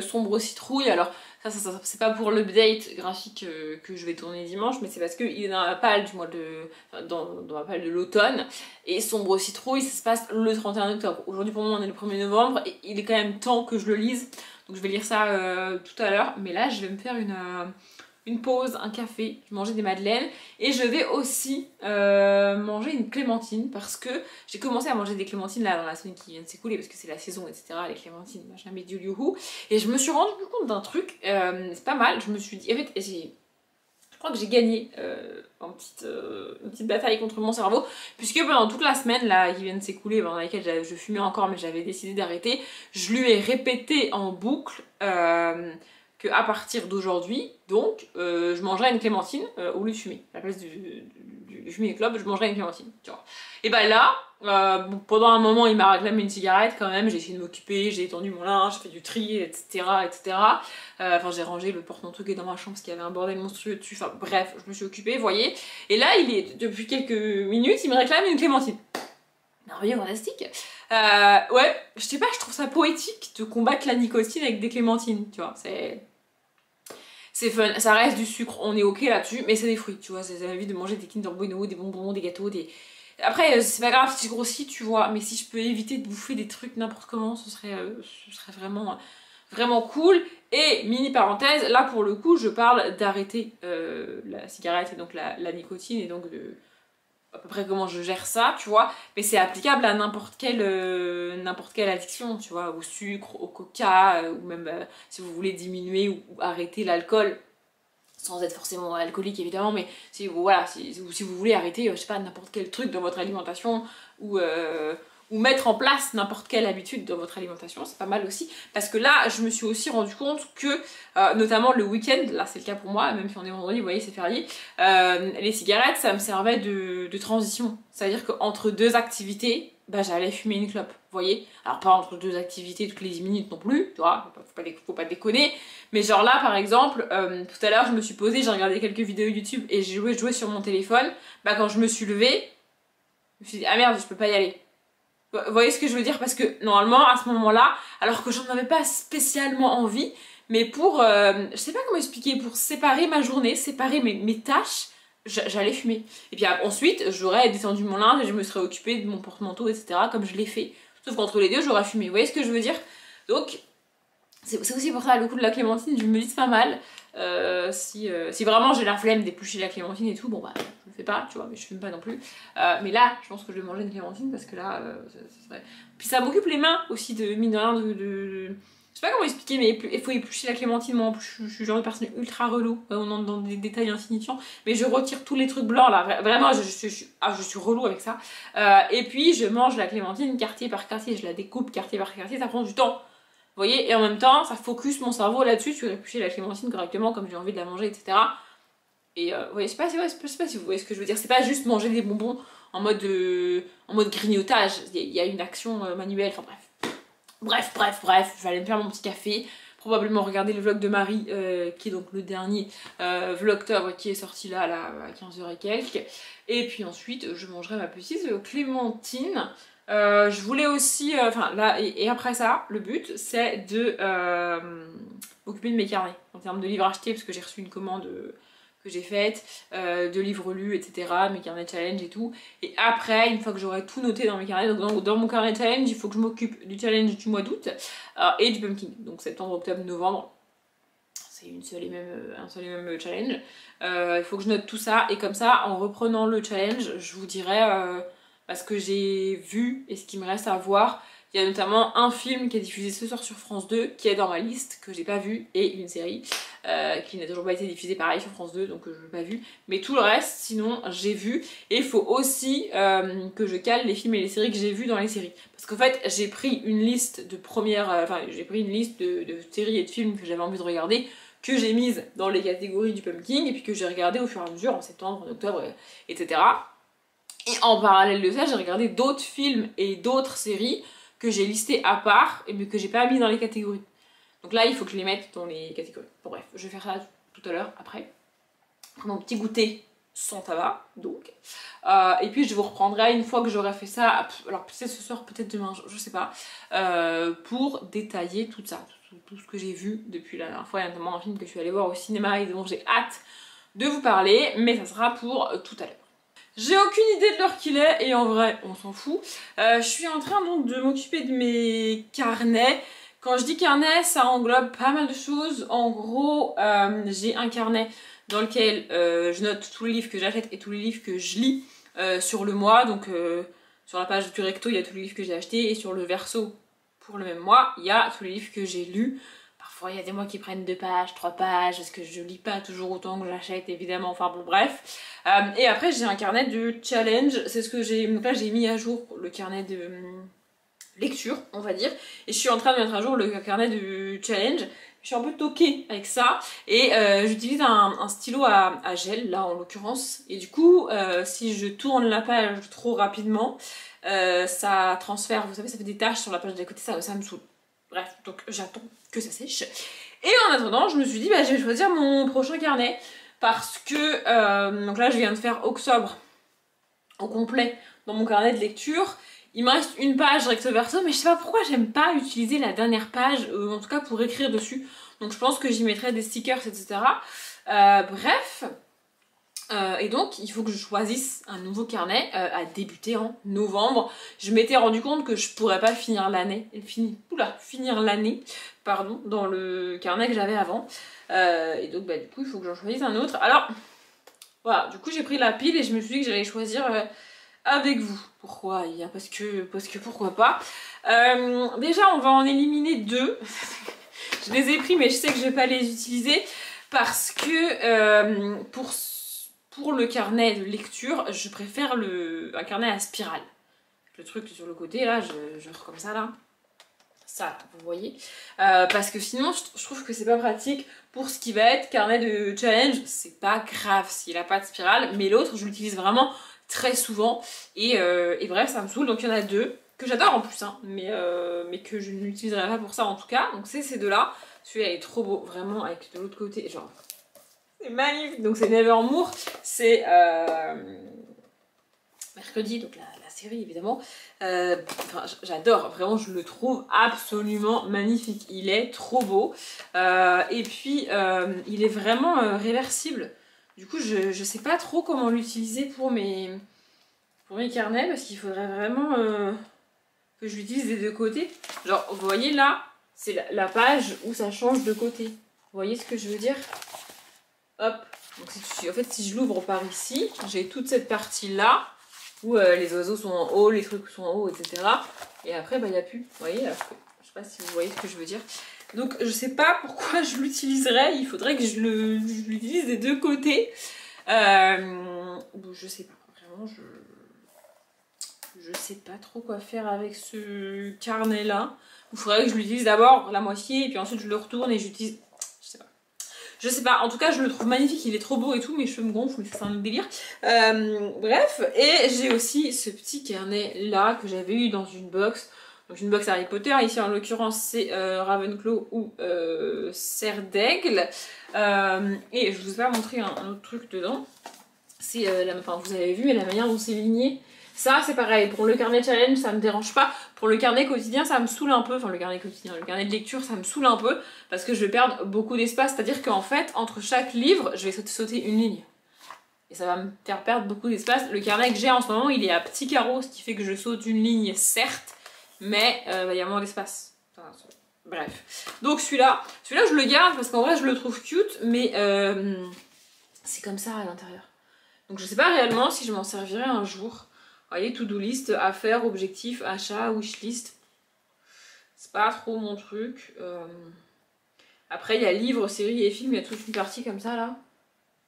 Sombre Citrouille. Alors c'est pas pour l'update graphique que je vais tourner dimanche, mais c'est parce qu'il est dans la palle du mois de... Enfin, dans la palle de l'automne. Et Sombre Citrouille, ça se passe le 31 octobre. Aujourd'hui pour moi on est le 1er novembre et il est quand même temps que je le lise. Donc je vais lire ça tout à l'heure. Mais là je vais me faire une pause, un café, je vais manger des madeleines et je vais aussi manger une clémentine parce que j'ai commencé à manger des clémentines là dans la semaine qui vient de s'écouler parce que c'est la saison, etc. Les clémentines, machin, bidule, youhou. Et je me suis rendu compte d'un truc, c'est pas mal, je me suis dit, en fait, je crois que j'ai gagné une petite bataille contre mon cerveau, puisque pendant toute la semaine là qui vient de s'écouler, dans laquelle je fumais encore mais j'avais décidé d'arrêter, je lui ai répété en boucle que à partir d'aujourd'hui, donc, je mangerai une clémentine au lieu de fumer. À la place de fumer une clope, je mangerai une clémentine, tu vois. Et bah là, bon, pendant un moment, il m'a réclamé une cigarette quand même, j'ai essayé de m'occuper, j'ai étendu mon linge, j'ai fait du tri, etc. etc. Enfin, j'ai rangé le porte-manteau qui est dans ma chambre parce qu'il y avait un bordel monstrueux dessus, enfin bref, je me suis occupée, vous voyez. Et là, depuis quelques minutes, il me réclame une clémentine. Merveilleux, fantastique. Ouais, je sais pas, je trouve ça poétique de combattre la nicotine avec des clémentines, tu vois, c'est fun, ça reste du sucre, on est ok là-dessus, mais c'est des fruits, tu vois, ça m'évite de manger des Kinder Bueno, des bonbons, des gâteaux, des... Après, c'est pas grave si je grossis, tu vois, mais si je peux éviter de bouffer des trucs n'importe comment, ce serait vraiment, vraiment cool. Et, mini parenthèse, là pour le coup, je parle d'arrêter la cigarette et donc la nicotine, et donc de... à peu près comment je gère ça, tu vois, mais c'est applicable à n'importe quelle addiction, tu vois, au sucre, au coca, ou même si vous voulez diminuer ou arrêter l'alcool, sans être forcément alcoolique évidemment, mais si, voilà, si vous voulez arrêter, je sais pas, n'importe quel truc dans votre alimentation, ou mettre en place n'importe quelle habitude dans votre alimentation, c'est pas mal aussi, parce que là, je me suis aussi rendu compte que, notamment le week-end, là c'est le cas pour moi, même si on est vendredi, vous voyez, c'est férié, les cigarettes, ça me servait de transition, c'est-à-dire qu'entre deux activités, bah j'allais fumer une clope, vous voyez, alors pas entre deux activités toutes les 10 minutes non plus, tu vois, faut pas déconner, mais genre là par exemple, tout à l'heure je me suis posée, j'ai regardé quelques vidéos YouTube et j'ai joué sur mon téléphone, bah quand je me suis levée, je me suis dit ah merde, je peux pas y aller. Vous voyez ce que je veux dire? Parce que normalement à ce moment-là, alors que j'en avais pas spécialement envie, mais pour, je sais pas comment expliquer, pour séparer ma journée, séparer mes tâches, j'allais fumer. Et puis ensuite, j'aurais détendu mon linge et je me serais occupée de mon porte-manteau, etc. comme je l'ai fait. Sauf qu'entre les deux, j'aurais fumé. Vous voyez ce que je veux dire? Donc, c'est aussi pour ça, le coup de la clémentine, je me dis c'est pas mal. Si vraiment j'ai la flemme d'éplucher la clémentine et tout, bon bah je le fais pas, tu vois, mais je fume pas non plus. Mais là, je pense que je vais manger une clémentine parce que là, ça serait... Puis ça m'occupe les mains aussi, de mine de rien, je sais pas comment expliquer, mais il faut éplucher la clémentine. Moi, je suis le genre de personne ultra relou. On entre dans des détails insignifiants, mais je retire tous les trucs blancs là. Vraiment, je suis relou avec ça. Et puis, je mange la clémentine quartier par quartier. Je la découpe quartier par quartier. Ça prend du temps. Vous voyez, et en même temps, ça focus mon cerveau là-dessus, sur éplucher la clémentine correctement comme j'ai envie de la manger, etc. Et vous voyez, je sais pas si vous voyez ce que je veux dire. C'est pas juste manger des bonbons en mode grignotage. Il y a une action manuelle, enfin bref. Bref, je vais aller me faire mon petit café. Probablement regarder le vlog de Marie, qui est donc le dernier vlogtober qui est sorti là à 15h et quelques. Et puis ensuite, je mangerai ma petite clémentine. Je voulais aussi, enfin là, et après ça, le but c'est de m'occuper de mes carnets en termes de livres achetés, parce que j'ai reçu une commande que j'ai faite, de livres lus, etc., mes carnets challenge et tout. Et après, une fois que j'aurai tout noté dans mes carnets, donc dans mon carnet challenge, il faut que je m'occupe du challenge du mois d'août et du pumpkin, donc septembre, octobre, novembre. C'est un seul et même challenge. Il faut que je note tout ça, et comme ça, en reprenant le challenge, je vous dirai ce que j'ai vu et ce qu'il me reste à voir. Il y a notamment un film qui est diffusé ce soir sur France 2, qui est dans ma liste, que j'ai pas vu, et une série qui n'a toujours pas été diffusée pareil sur France 2, donc je l'ai pas vu. Mais tout le reste, sinon, j'ai vu. Et il faut aussi que je cale les films et les séries que j'ai vus dans les séries. Parce qu'en fait, j'ai pris une liste de j'ai pris une liste de séries et de films que j'avais envie de regarder, que j'ai mise dans les catégories du pumpkin, et puis que j'ai regardé au fur et à mesure, en septembre, en octobre, etc. Et en parallèle de ça, j'ai regardé d'autres films et d'autres séries que j'ai listées à part, mais que j'ai pas mis dans les catégories. Donc là, il faut que je les mette dans les catégories. Bon bref, je vais faire ça tout à l'heure, après. Mon petit goûter sans tabac, donc. Et puis je vous reprendrai une fois que j'aurai fait ça, alors peut-être ce soir, peut-être demain, je sais pas, pour détailler tout ça, tout ce que j'ai vu depuis la dernière fois, il y a notamment un film que je suis allée voir au cinéma et dont j'ai hâte de vous parler, mais ça sera pour tout à l'heure. J'ai aucune idée de l'heure qu'il est, et en vrai, on s'en fout. Je suis en train donc de m'occuper de mes carnets. Quand je dis carnet, ça englobe pas mal de choses. En gros, j'ai un carnet dans lequel je note tous les livres que j'achète et tous les livres que je lis sur le mois. Donc sur la page du recto, il y a tous les livres que j'ai achetés, et sur le verso, pour le même mois, il y a tous les livres que j'ai lus. Parfois, il y a des mois qui prennent 2 pages, 3 pages, parce que je lis pas toujours autant que j'achète, évidemment, enfin bon, bref. Et après, j'ai un carnet de challenge, c'est ce que j'ai... Donc là, j'ai mis à jour le carnet de lecture, on va dire, et je suis en train de mettre à jour le carnet de challenge. Je suis un peu toquée avec ça, et j'utilise un stylo à gel, là, en l'occurrence, et du coup, si je tourne la page trop rapidement, ça transfère, vous savez, ça fait des taches sur la page d'à côté, ça me saoule. Bref, donc j'attends que ça sèche. Et en attendant, je me suis dit, bah, je vais choisir mon prochain carnet. Parce que, donc là, je viens de faire octobre au complet dans mon carnet de lecture. Il me reste une page recto verso, mais je sais pas pourquoi j'aime pas utiliser la dernière page, en tout cas pour écrire dessus. Donc je pense que j'y mettrai des stickers, etc. Bref. Et donc il faut que je choisisse un nouveau carnet à débuter en novembre. Je m'étais rendu compte que je pourrais pas finir l'année, finir l'année, pardon, dans le carnet que j'avais avant. Et donc bah, du coup il faut que j'en choisisse un autre. Alors voilà, du coup j'ai pris la pile et je me suis dit que j'allais choisir avec vous. Pourquoi? Parce que pourquoi pas. Déjà on va en éliminer 2. Je les ai pris mais je sais que je vais pas les utiliser parce que pour le carnet de lecture, je préfère un carnet à spirale. Le truc sur le côté, là, je comme ça, là. Ça, vous voyez. Parce que sinon, je trouve que c'est pas pratique pour ce qui va être carnet de challenge. C'est pas grave s'il a pas de spirale, mais l'autre, je l'utilise vraiment très souvent. Et bref, ça me saoule. Donc il y en a 2, que j'adore en plus, hein, mais que je n'utiliserai pas pour ça en tout cas. Donc c'est ces 2-là. Celui-là est trop beau, vraiment, avec de l'autre côté, genre... C'est magnifique, donc c'est Nevermore, c'est mercredi, donc la série évidemment. Enfin, j'adore, vraiment je le trouve absolument magnifique, il est trop beau. Et puis il est vraiment réversible. Du coup je sais pas trop comment l'utiliser pour mes carnets, parce qu'il faudrait vraiment que je l'utilise des 2 côtés. Genre vous voyez là, c'est la page où ça change de côté. Vous voyez ce que je veux dire? Hop, donc en fait si je l'ouvre par ici, j'ai toute cette partie là où les oiseaux sont en haut, les trucs sont en haut, etc. Et après bah il n'y a plus, vous voyez, alors que, je sais pas si vous voyez ce que je veux dire. Donc je sais pas pourquoi je l'utiliserais, il faudrait que je l'utilise des 2 côtés. Je sais pas, vraiment je sais pas trop quoi faire avec ce carnet là. Il faudrait que je l'utilise d'abord la moitié et puis ensuite je le retourne et j'utilise... Je sais pas, en tout cas je le trouve magnifique, il est trop beau et tout, mes cheveux me gonflent, mais c'est un autre délire. Bref, et j'ai aussi ce petit carnet là que j'avais eu dans une box. Donc une box Harry Potter, ici en l'occurrence c'est Ravenclaw ou Serre d'Aigle. Et je vous ai pas montré un autre truc dedans. C'est, enfin vous avez vu, mais la manière dont c'est ligné. Ça c'est pareil, pour le carnet challenge ça me dérange pas, pour le carnet quotidien ça me saoule un peu, enfin le carnet quotidien, le carnet de lecture ça me saoule un peu, parce que je vais perdre beaucoup d'espace, c'est-à-dire qu'en fait entre chaque livre je vais sauter une ligne. Et ça va me faire perdre beaucoup d'espace. Le carnet que j'ai en ce moment il est à petits carreaux, ce qui fait que je saute une ligne certes, mais il y a moins d'espace. Enfin, bref. Donc celui-là je le garde parce qu'en vrai je le trouve cute, mais c'est comme ça à l'intérieur. Donc je sais pas réellement si je m'en servirai un jour. Vous voyez, to-do list, affaires, objectifs, achats, wishlist. C'est pas trop mon truc. Après, il y a livres, séries et films, il y a toute une partie comme ça là.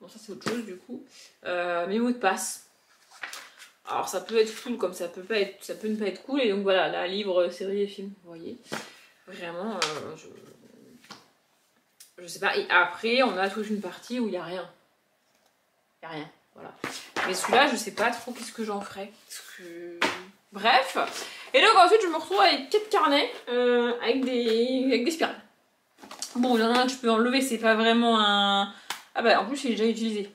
Bon, ça c'est autre chose du coup. Mes mots de passe. Alors ça peut être cool comme ça peut ne pas être cool. Et donc voilà, là, livres, séries et films, vous voyez. Vraiment, je sais pas. Et après, on a toute une partie où il n'y a rien. Il n'y a rien. Voilà. Mais celui-là, je sais pas trop qu'est-ce que j'en ferai. Bref. Et donc ensuite, je me retrouve avec 4 carnets avec des spirales. Bon, il y en a un que je peux enlever, c'est pas vraiment un... Ah bah en plus, il est déjà utilisé.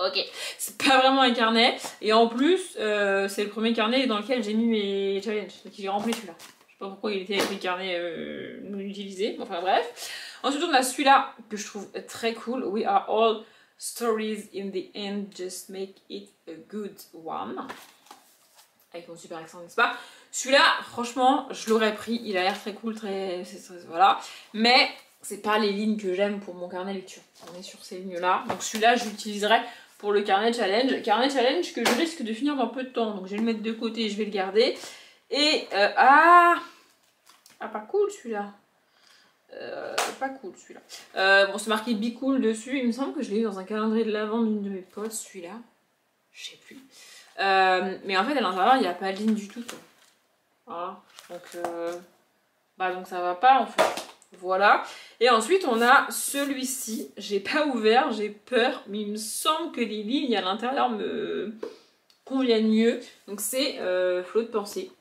Ok, c'est pas vraiment un carnet, et en plus, c'est le premier carnet dans lequel j'ai mis mes challenges, donc j'ai rempli celui-là. Je sais pas pourquoi il était avec les carnets non utilisés, enfin bref. Ensuite, on a celui-là, que je trouve très cool. We are all stories in the end, just make it a good one. Avec mon super accent, n'est-ce pas? Celui-là, franchement, je l'aurais pris, il a l'air très cool, voilà. Mais c'est pas les lignes que j'aime pour mon carnet lecture. On est sur ces lignes-là, donc celui-là, je l'utiliserai pour le carnet challenge. Carnet challenge que je risque de finir dans peu de temps, donc je vais le mettre de côté, je vais le garder. Et pas cool celui-là. Pas cool celui-là. Bon, c'est marqué Be Cool dessus. Il me semble que je l'ai eu dans un calendrier de l'avant d'une de mes potes, celui-là. Je sais plus. Mais en fait, à l'intérieur, il n'y a pas de ligne du tout. Voilà. Donc ça va pas en fait. Voilà. Et ensuite, on a celui-ci. J'ai pas ouvert, j'ai peur, mais il me semble que les lignes à l'intérieur me conviennent mieux. Donc c'est Flot de pensée.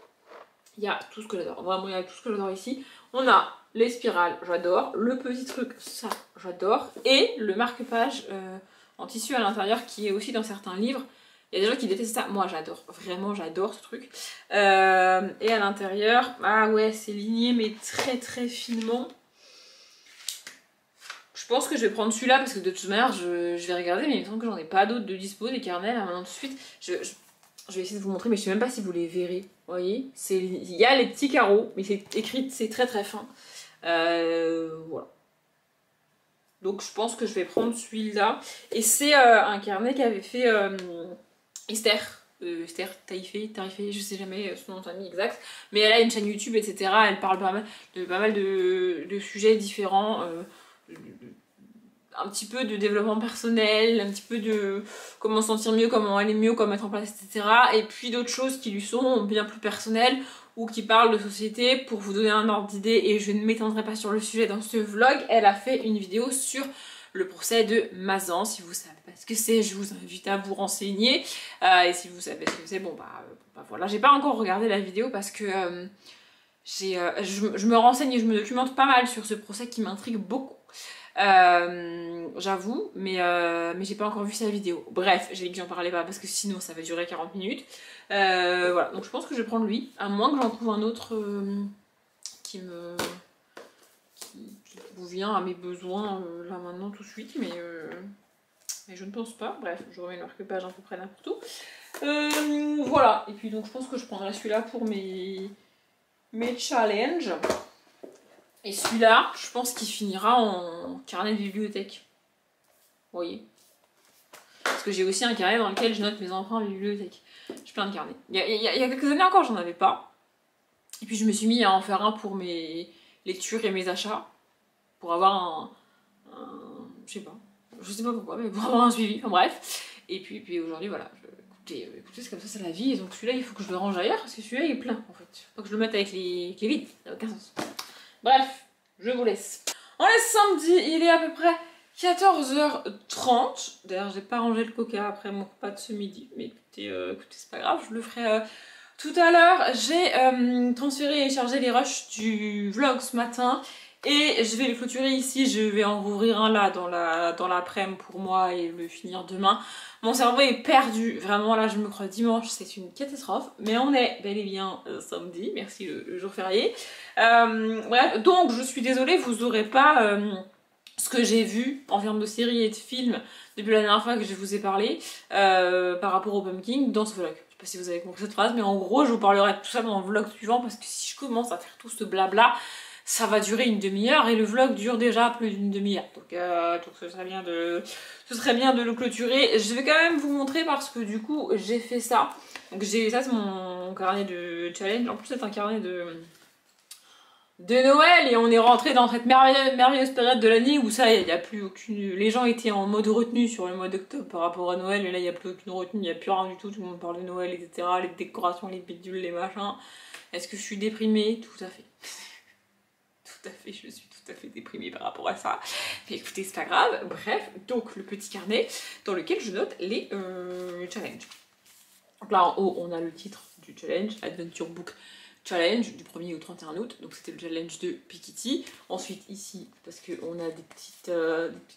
Il y a tout ce que j'adore. Vraiment, il y a tout ce que j'adore ici. On a les spirales, j'adore. Le petit truc, ça, j'adore. Et le marque-page en tissu à l'intérieur qui est aussi dans certains livres. Il y a des gens qui détestent ça. Moi, j'adore. Vraiment, j'adore ce truc. Et à l'intérieur, ah ouais, c'est ligné, mais très très finement. Je pense que je vais prendre celui-là parce que de toute manière, je vais regarder, mais il me semble que j'en ai pas d'autres de dispo, des carnets, là, maintenant tout de suite. Je vais essayer de vous montrer, mais je sais même pas si vous les verrez. Vous voyez, il y a les petits carreaux, mais c'est écrit, c'est très très fin. Voilà. Donc je pense que je vais prendre celui-là. Et c'est un carnet qu'avait fait Esther. Esther Taïfé, je sais jamais son nom de famille exact. Mais elle a une chaîne YouTube, etc. Elle parle pas mal de sujets différents. Un petit peu de développement personnel, un petit peu de comment se sentir mieux, comment aller mieux, comment mettre en place, etc. Et puis d'autres choses qui lui sont bien plus personnelles ou qui parlent de société. Pour vous donner un ordre d'idée, et je ne m'étendrai pas sur le sujet dans ce vlog, elle a fait une vidéo sur le procès de Mazan. Si vous savez pas ce que c'est, je vous invite à vous renseigner. Et si vous savez ce que c'est, bon bah voilà. J'ai pas encore regardé la vidéo parce que je me renseigne et je me documente pas mal sur ce procès qui m'intrigue beaucoup. J'avoue, mais j'ai pas encore vu sa vidéo. Bref, j'ai dit que j'en parlais pas parce que sinon ça va durer 40 minutes. Voilà, donc je pense que je vais prendre lui, à moins que j'en trouve un autre qui vous vient à mes besoins là maintenant tout de suite, mais je ne pense pas. Bref, je remets le marque-page à peu près n'importe où. Voilà, et puis donc je pense que je prendrai celui-là pour mes challenges. Et celui-là, je pense qu'il finira en carnet de bibliothèque. Vous voyez? Parce que j'ai aussi un carnet dans lequel je note mes emprunts à bibliothèque. J'ai plein de carnets. Il y a quelques années encore, j'en avais pas. Et puis je me suis mis à en faire un pour mes lectures et mes achats. Pour avoir je sais pas pourquoi, mais pour avoir un suivi. Enfin bref. Et puis aujourd'hui, voilà. Écoutez, c'est comme ça, c'est la vie. Et donc celui-là, il faut que je le range ailleurs parce que celui-là, il est plein en fait. Faut que je le mette avec les vides. Ça n'a aucun sens. Bref, je vous laisse. On est samedi, il est à peu près 14h30. D'ailleurs, j'ai pas rangé le coca après mon repas de ce midi. Mais écoutez, c'est pas grave, je le ferai tout à l'heure. J'ai transféré et chargé les rushs du vlog ce matin. Et je vais les clôturer ici. Je vais en rouvrir un là dans l'après-midi pour moi et le finir demain. Mon cerveau est perdu. Vraiment, là, je me crois dimanche. C'est une catastrophe. Mais on est bel et bien samedi. Merci le jour férié. Bref, donc je suis désolée, vous aurez pas ce que j'ai vu en termes de séries et de films depuis la dernière fois que je vous ai parlé par rapport au Pumpkin dans ce vlog. Je sais pas si vous avez compris cette phrase, mais en gros je vous parlerai de tout ça dans le vlog suivant parce que si je commence à faire tout ce blabla, ça va durer une demi-heure et le vlog dure déjà plus d'une demi-heure. Donc ce serait bien de le clôturer. Je vais quand même vous montrer parce que du coup j'ai fait ça. Donc ça c'est mon carnet de challenge. En plus c'est un carnet de Noël et on est rentré dans cette merveilleuse période de l'année où ça, il n'y a plus aucune... Les gens étaient en mode retenue sur le mois d'octobre par rapport à Noël, mais là il n'y a plus aucune retenue, il n'y a plus rien du tout, tout le monde parle de Noël, etc. Les décorations, les bidules, les machins. Est-ce que je suis déprimée? Tout à fait. Tout à fait, je suis tout à fait déprimée par rapport à ça. Mais écoutez, c'est pas grave. Bref, donc le petit carnet dans lequel je note les challenges. Donc là en haut, on a le titre du challenge, Adventure Book challenge du 1er au 31 août, donc c'était le challenge de Piketty. Ensuite ici, parce qu'on a des petites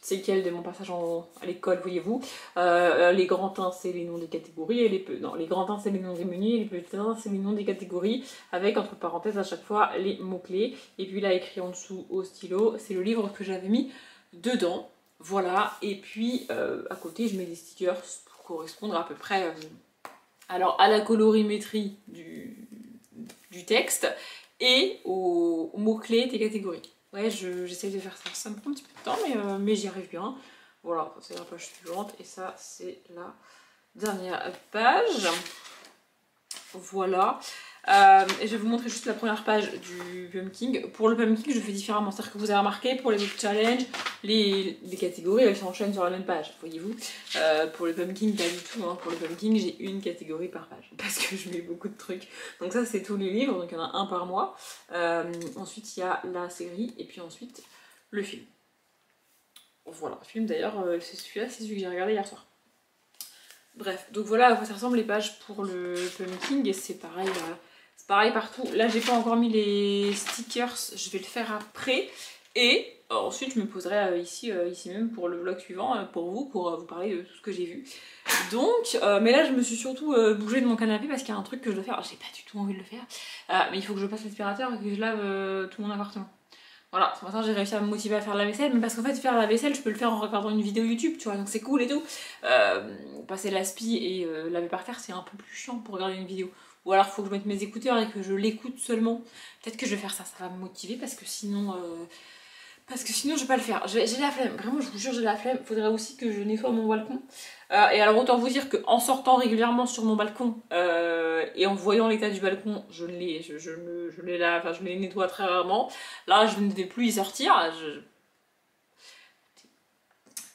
séquelles de mon passage à l'école, voyez-vous, les grands 1 c'est les noms des catégories, et les grands 1 c'est les noms des menus, et les petits 1 c'est les noms des catégories, avec entre parenthèses à chaque fois les mots-clés, et puis là écrit en dessous au stylo, c'est le livre que j'avais mis dedans, voilà, et puis à côté je mets des stickers pour correspondre à peu près alors à la colorimétrie du texte et aux mots-clés des catégories. Ouais, j'essaie de faire ça. Ça me prend un petit peu de temps, mais j'y arrive bien. Voilà, c'est la page suivante et ça, c'est la dernière page. Voilà. Et je vais vous montrer juste la première page du pumpkin. Pour le pumpkin, je fais différemment. C'est-à-dire que vous avez remarqué, pour les autres challenges, les catégories, elles s'enchaînent sur la même page, voyez-vous. Pour le pumpkin, pas du tout. Hein. Pour le pumpkin, j'ai une catégorie par page. Parce que je mets beaucoup de trucs. Donc ça, c'est tous les livres. Donc il y en a un par mois. Ensuite, il y a la série. Et puis ensuite, le film. Voilà, le film d'ailleurs, c'est celui-là, c'est celui que j'ai regardé hier soir. Bref, donc voilà à quoi ça ressemble les pages pour le pumpkin. Et c'est pareil... c'est pareil partout. Là, j'ai pas encore mis les stickers. Je vais le faire après. Et ensuite, je me poserai ici même pour le vlog suivant, pour vous parler de tout ce que j'ai vu. Donc, mais là, je me suis surtout bougée de mon canapé parce qu'il y a un truc que je dois faire. J'ai pas du tout envie de le faire. Mais il faut que je passe l'aspirateur et que je lave tout mon appartement. Voilà, ce matin j'ai réussi à me motiver à faire la vaisselle, mais parce qu'en fait faire la vaisselle je peux le faire en regardant une vidéo YouTube, tu vois, donc c'est cool et tout. Passer l'aspi et laver par terre c'est un peu plus chiant pour regarder une vidéo. Ou alors il faut que je mette mes écouteurs et que je l'écoute seulement. Peut-être que je vais faire ça, ça va me motiver parce que sinon je vais pas le faire. J'ai la flemme, vraiment je vous jure j'ai la flemme. Il faudrait aussi que je nettoie mon balcon. Et alors autant vous dire qu'en sortant régulièrement sur mon balcon et en voyant l'état du balcon, je les nettoie très rarement. Là je ne vais plus y sortir.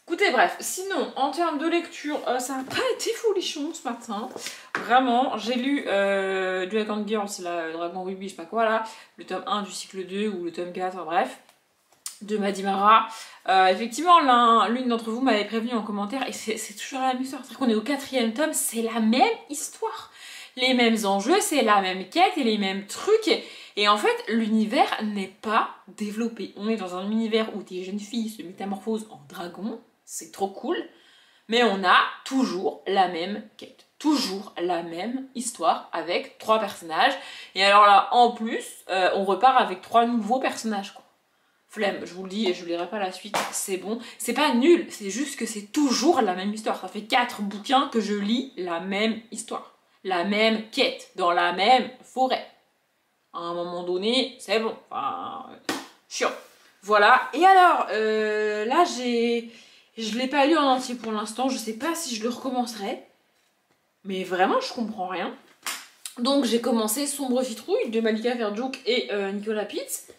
Écoutez, bref, sinon, en termes de lecture, ça n'a pas été folichon ce matin. Vraiment, j'ai lu Dragon Girls, la Dragon Ruby, je sais pas quoi là, le tome 1 du cycle 2 ou le tome 4, bref, de Madimara. Effectivement, l'une d'entre vous m'avait prévenu en commentaire, et c'est toujours la même histoire. C'est-à-dire qu'on est au 4e tome, c'est la même histoire. Les mêmes enjeux, c'est la même quête et les mêmes trucs. Et en fait, l'univers n'est pas développé. On est dans un univers où des jeunes filles se métamorphosent en dragons. C'est trop cool, mais on a toujours la même quête, toujours la même histoire avec 3 personnages. Et alors là, en plus, on repart avec 3 nouveaux personnages, quoi. Flemme, je vous le dis, et je lirai pas la suite, c'est bon. C'est pas nul, c'est juste que c'est toujours la même histoire. Ça fait 4 bouquins que je lis la même histoire, la même quête, dans la même forêt. À un moment donné, c'est bon, enfin, chiant. Voilà, et alors, là je l'ai pas lu en entier pour l'instant, je sais pas si je le recommencerai. Mais vraiment, je comprends rien. Donc j'ai commencé Sombre Citrouille de Malika Ferjouk et Nicolas Pitts.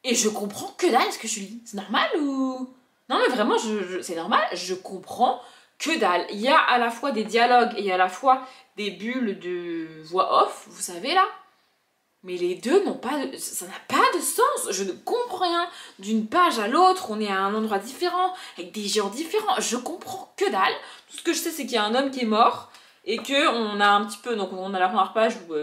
Et je comprends que dalle ce que je lis. C'est normal ou... Non mais vraiment, c'est normal, je comprends que dalle. Il y a à la fois des dialogues et à la fois des bulles de voix off, vous savez là. Mais les deux n'ont pas de... ça n'a pas de sens, je ne comprends rien. D'une page à l'autre, on est à un endroit différent, avec des gens différents, je comprends que dalle. Tout ce que je sais, c'est qu'il y a un homme qui est mort, et qu'on a un petit peu... Donc on a la première page où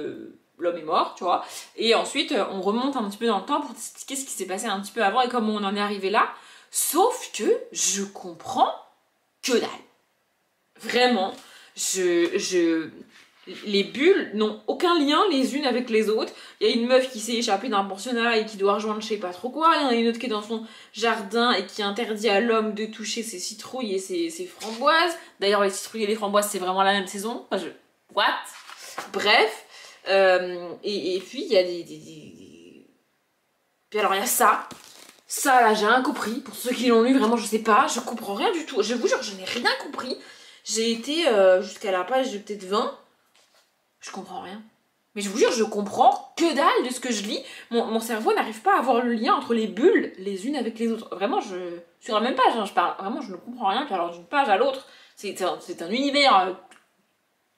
l'homme est mort, tu vois, et ensuite on remonte un petit peu dans le temps pour t'expliquer ce qui s'est passé un petit peu avant et comment on en est arrivé là. Sauf que je comprends que dalle. Vraiment, les bulles n'ont aucun lien les unes avec les autres. Il y a une meuf qui s'est échappée d'un pensionnat et qui doit rejoindre je sais pas trop quoi. Il y en a une autre qui est dans son jardin et qui interdit à l'homme de toucher ses citrouilles et ses framboises. D'ailleurs les citrouilles et les framboises c'est vraiment la même saison. Enfin, what? Bref. Et puis il y a Puis alors il y a ça. Ça là j'ai rien compris. Pour ceux qui l'ont lu vraiment je sais pas. Je comprends rien du tout. Je vous jure je n'ai rien compris. J'ai été jusqu'à la page de peut-être 20. Je comprends rien. Mais je vous jure, je comprends que dalle de ce que je lis. Mon cerveau n'arrive pas à voir le lien entre les bulles les unes avec les autres. Vraiment, sur la même page, hein, je parle. Vraiment, je ne comprends rien. Puis alors, d'une page à l'autre, c'est un univers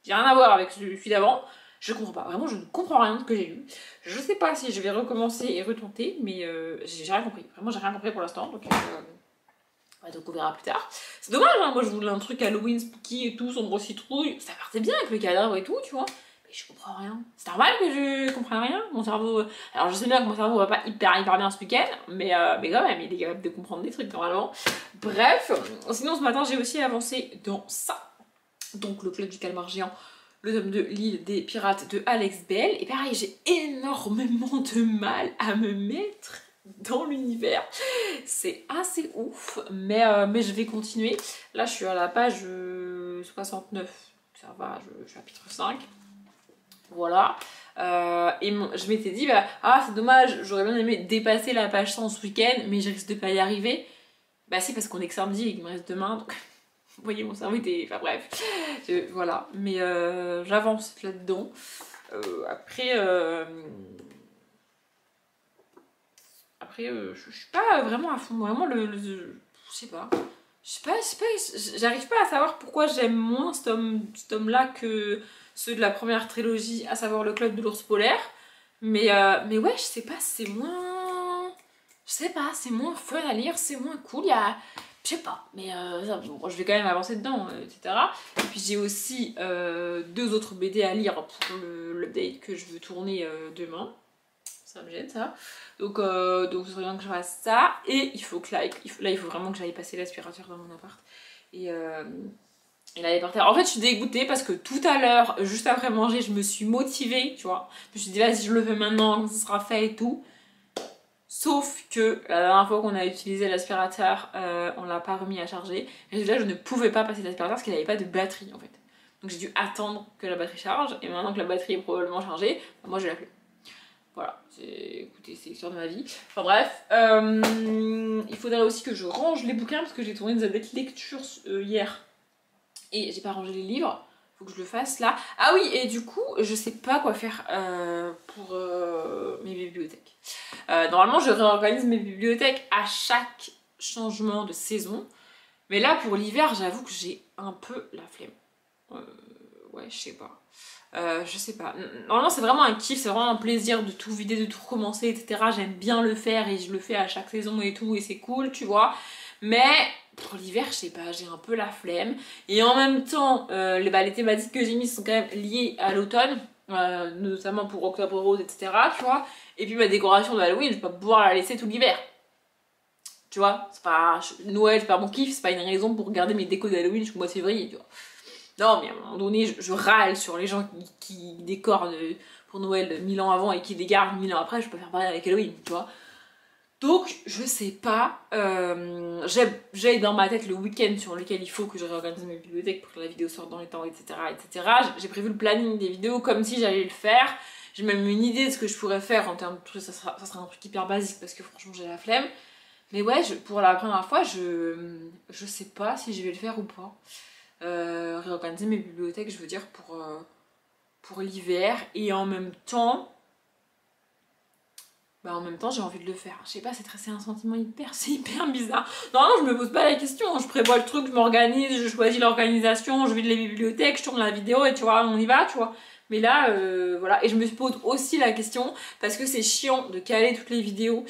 qui n'a rien à voir avec celui d'avant. Je comprends pas. Vraiment, je ne comprends rien de ce que j'ai lu. Je sais pas si je vais recommencer et retenter, mais j'ai rien compris. Vraiment, j'ai rien compris pour l'instant. Donc on verra plus tard. C'est dommage, hein, moi je voulais un truc Halloween spooky et tout, sombre citrouille. Ça partait bien avec le cadavre et tout, tu vois. Et je comprends rien. C'est normal que je comprenne rien. Mon cerveau... Alors je sais bien que mon cerveau va pas hyper bien ce week-end, mais quand même, il est capable de comprendre des trucs normalement. Bref, sinon ce matin j'ai aussi avancé dans ça. Donc le Club du Calmar Géant, le tome de l'île des pirates de Alex Bell. Et pareil, j'ai énormément de mal à me mettre dans l'univers. C'est assez ouf, mais je vais continuer. Là je suis à la page 69, ça va, je suis chapitre 5. Voilà. Et je m'étais dit, bah, ah c'est dommage, j'aurais bien aimé dépasser la page 100 ce week-end, mais je risque de pas y arriver. Bah si, parce qu'on est que samedi et qu'il me reste demain, donc vous voyez mon cerveau était... Enfin bref, voilà. Mais j'avance là-dedans. Après, je suis pas vraiment à fond. Vraiment, je sais pas. J'arrive pas à savoir pourquoi j'aime moins ce tome-là que ceux de la première trilogie, à savoir le Club de l'ours polaire. Mais ouais, je sais pas, c'est moins... Je sais pas, c'est moins fun à lire, c'est moins cool, il y a... Je sais pas, mais bon, je vais quand même avancer dedans, etc. Et puis j'ai aussi 2 autres BD à lire pour l'update que je veux tourner demain. Ça me gêne ça. Donc ce serait bien que je fasse ça. Et il faut que là, il faut vraiment que j'aille passer l'aspirateur dans mon appart. Et là, il est par terre. En fait, je suis dégoûtée parce que tout à l'heure, juste après manger, je me suis motivée, tu vois. Je me suis dit, vas-y, je le fais maintenant, ça sera fait et tout. Sauf que la dernière fois qu'on a utilisé l'aspirateur, on l'a pas remis à charger. Et là, je ne pouvais pas passer l'aspirateur parce qu'il n'avait pas de batterie en fait. Donc j'ai dû attendre que la batterie charge. Et maintenant que la batterie est probablement chargée, bah, moi je l'ai appelée. Voilà, écoutez, c'est l'histoire de ma vie. Enfin bref, il faudrait aussi que je range les bouquins parce que j'ai tourné des updates lecture hier. Et j'ai pas rangé les livres. Faut que je le fasse là. Ah oui, et du coup, je sais pas quoi faire pour mes bibliothèques. Normalement, je réorganise mes bibliothèques à chaque changement de saison. Mais là, pour l'hiver, j'avoue que j'ai un peu la flemme. Ouais, je sais pas. Je sais pas. Normalement, c'est vraiment un kiff, c'est vraiment un plaisir de tout vider, de tout recommencer, etc. J'aime bien le faire et je le fais à chaque saison et tout, et c'est cool, tu vois. Mais pour l'hiver, je sais pas, j'ai un peu la flemme. Et en même temps, les thématiques que j'ai mises sont quand même liées à l'automne, notamment pour Octobre Rose, etc. Tu vois. Et puis ma décoration de Halloween, je vais pas pouvoir la laisser tout l'hiver. Tu vois, c'est pas... Noël, c'est pas mon kiff, c'est pas une raison pour garder mes décos d'Halloween jusqu'au mois de février, tu vois. Non, mais à un moment donné, je râle sur les gens qui décorent pour Noël 1000 ans avant et qui dégardent 1000 ans après, je peux faire pareil avec Halloween, tu vois. Donc, je sais pas, j'ai dans ma tête le week-end sur lequel il faut que je réorganise mes bibliothèques pour que la vidéo sorte dans les temps, etc. etc. J'ai prévu le planning des vidéos comme si j'allais le faire. J'ai même une idée de ce que je pourrais faire en termes de trucs, ça sera un truc hyper basique parce que franchement j'ai la flemme. Mais ouais, pour la première fois, je sais pas si je vais le faire ou pas. Réorganiser mes bibliothèques, je veux dire, pour l'hiver. Et en même temps... Bah en même temps j'ai envie de le faire. Je sais pas, c'est un sentiment c'est hyper bizarre. Non, je me pose pas la question, je prévois le truc, je m'organise, je choisis l'organisation, je vide les bibliothèques, je tourne la vidéo et tu vois, on y va, tu vois. Mais là, voilà, et je me pose aussi la question, parce que c'est chiant de caler toutes les vidéos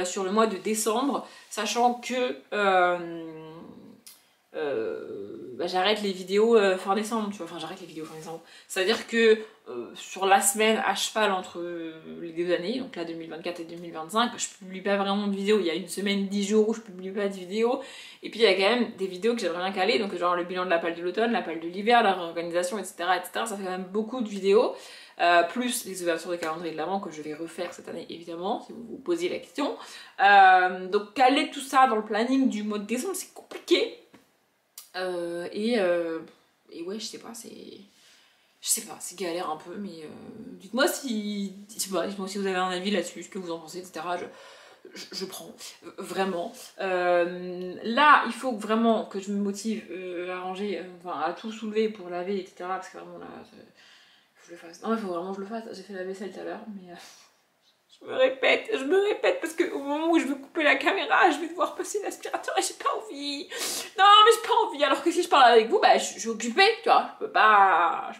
sur le mois de décembre, sachant que bah, j'arrête les vidéos fin décembre, tu vois, enfin j'arrête les vidéos fin décembre. C'est-à-dire que sur la semaine à cheval entre les 2 années, donc là 2024 et 2025, je publie pas vraiment de vidéos. Il y a une semaine, 10 jours où je publie pas de vidéos. Et puis il y a quand même des vidéos que j'aimerais bien caler, donc genre le bilan de la palle de l'automne, la palle de l'hiver, la réorganisation, etc., etc. Ça fait quand même beaucoup de vidéos. Plus les ouvertures de calendrier de l'avant que je vais refaire cette année évidemment, si vous vous posiez la question. Donc caler tout ça dans le planning du mois de décembre, c'est compliqué. Et ouais, je sais pas, c'est galère un peu, mais dites-moi si vous avez un avis là-dessus, ce que vous en pensez, etc. Je prends, vraiment. Là, il faut vraiment que je me motive à ranger, enfin à tout soulever pour laver, etc. Parce que vraiment là, faut que je le fasse. Non, il faut vraiment que je le fasse. J'ai fait la vaisselle tout à l'heure, mais je me répète parce qu'au moment où je veux couper la caméra, je vais devoir passer l'aspirateur et j'ai pas envie. Non, mais j'ai pas envie. Alors que si je parle avec vous, bah je suis occupée, tu vois. Je peux pas.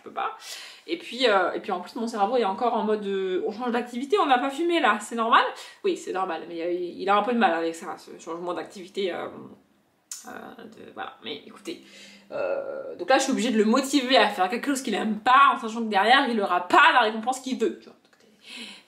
Et puis en plus, mon cerveau est encore en mode on change d'activité, on n'a pas fumé là, c'est normal? Oui, c'est normal, mais il a un peu de mal avec ça, ce changement d'activité. Voilà, mais écoutez, Donc là je suis obligée de le motiver à faire quelque chose qu'il aime pas en sachant que derrière il aura pas la récompense qu'il veut, tu vois.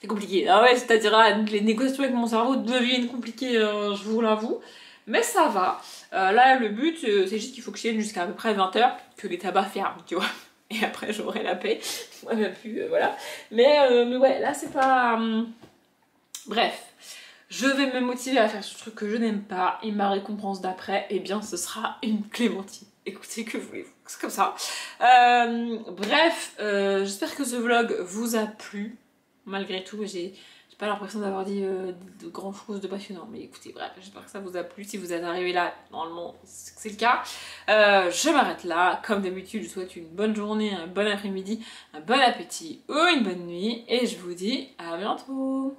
C'est compliqué, ah ouais, c'est-à-dire les négociations avec mon cerveau deviennent compliquées, je vous l'avoue. Mais ça va. Là le but c'est juste qu'il faut que je tienne jusqu'à peu près 20 h, que les tabacs ferment, tu vois. Et après j'aurai la paix, moi même plus, voilà. Mais ouais, là c'est pas... Bref. Je vais me motiver à faire ce truc que je n'aime pas et ma récompense d'après, eh bien ce sera une clémentine. Écoutez, que voulez-vous, c'est comme ça. Bref, j'espère que ce vlog vous a plu. Malgré tout, j'ai pas l'impression d'avoir dit de grand chose de passionnant. Mais écoutez, bref, j'espère que ça vous a plu. Si vous êtes arrivé là, normalement c'est le cas. Je m'arrête là. Comme d'habitude, je vous souhaite une bonne journée, un bon après-midi, un bon appétit ou une bonne nuit. Et je vous dis à bientôt.